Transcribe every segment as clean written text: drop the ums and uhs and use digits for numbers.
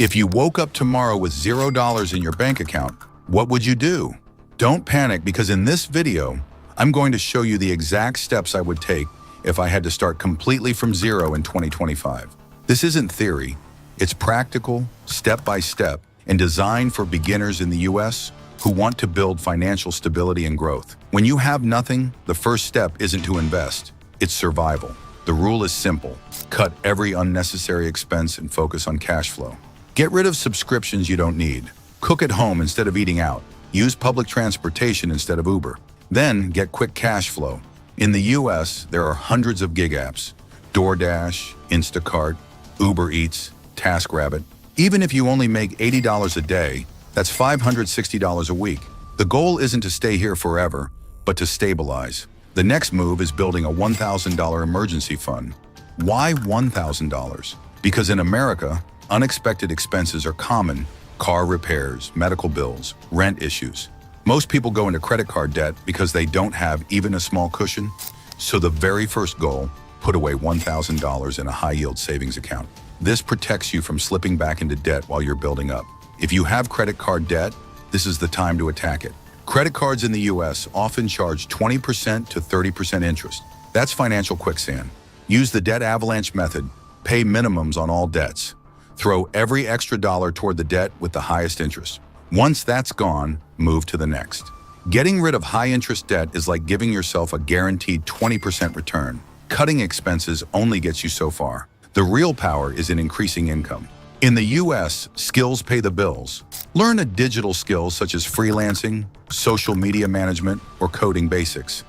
If you woke up tomorrow with $0 in your bank account, what would you do? Don't panic, because in this video, I'm going to show you the exact steps I would take if I had to start completely from zero in 2025. This isn't theory. It's practical, step-by-step, and designed for beginners in the US who want to build financial stability and growth. When you have nothing, the first step isn't to invest, it's survival. The rule is simple. Cut every unnecessary expense and focus on cash flow. Get rid of subscriptions you don't need. Cook at home instead of eating out. Use public transportation instead of Uber. Then get quick cash flow. In the US, there are hundreds of gig apps. DoorDash, Instacart, Uber Eats, TaskRabbit. Even if you only make $80 a day, that's $560 a week. The goal isn't to stay here forever, but to stabilize. The next move is building a $1,000 emergency fund. Why $1,000? Because in America, unexpected expenses are common: car repairs, medical bills, rent issues. Most people go into credit card debt because they don't have even a small cushion. So the very first goal, put away $1,000 in a high-yield savings account. This protects you from slipping back into debt while you're building up. If you have credit card debt, this is the time to attack it. Credit cards in the US often charge 20% to 30% interest. That's financial quicksand. Use the debt avalanche method. Pay minimums on all debts. Throw every extra dollar toward the debt with the highest interest. Once that's gone, move to the next. Getting rid of high-interest debt is like giving yourself a guaranteed 20% return. Cutting expenses only gets you so far. The real power is in increasing income. In the US, skills pay the bills. Learn a digital skill such as freelancing, social media management, or coding basics.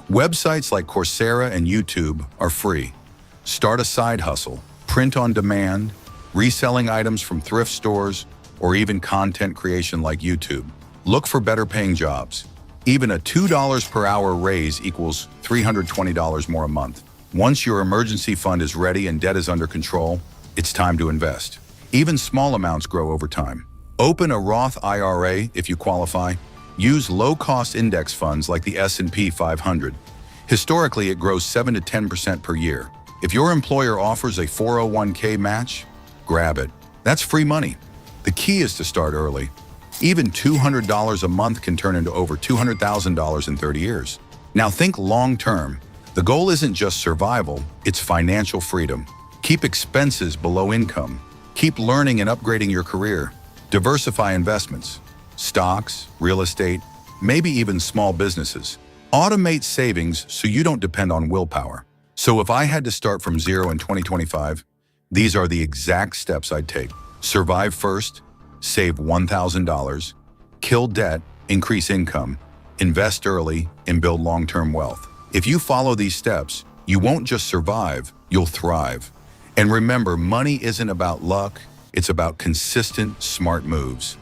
Websites like Coursera and YouTube are free. Start a side hustle, print on demand, reselling items from thrift stores, or even content creation like YouTube. Look for better paying jobs. Even a $2 per hour raise equals $320 more a month. Once your emergency fund is ready and debt is under control, it's time to invest. Even small amounts grow over time. Open a Roth IRA if you qualify. Use low-cost index funds like the S&P 500. Historically, it grows 7 to 10% per year. If your employer offers a 401k match, grab it. That's free money. The key is to start early. Even $200 a month can turn into over $200,000 in 30 years. Now think long-term. The goal isn't just survival, it's financial freedom. Keep expenses below income. Keep learning and upgrading your career. Diversify investments. Stocks, real estate, maybe even small businesses. Automate savings so you don't depend on willpower. So if I had to start from zero in 2025, these are the exact steps I'd take. Survive first, save $1,000, kill debt, increase income, invest early, and build long-term wealth. If you follow these steps, you won't just survive, you'll thrive. And remember, money isn't about luck, it's about consistent, smart moves.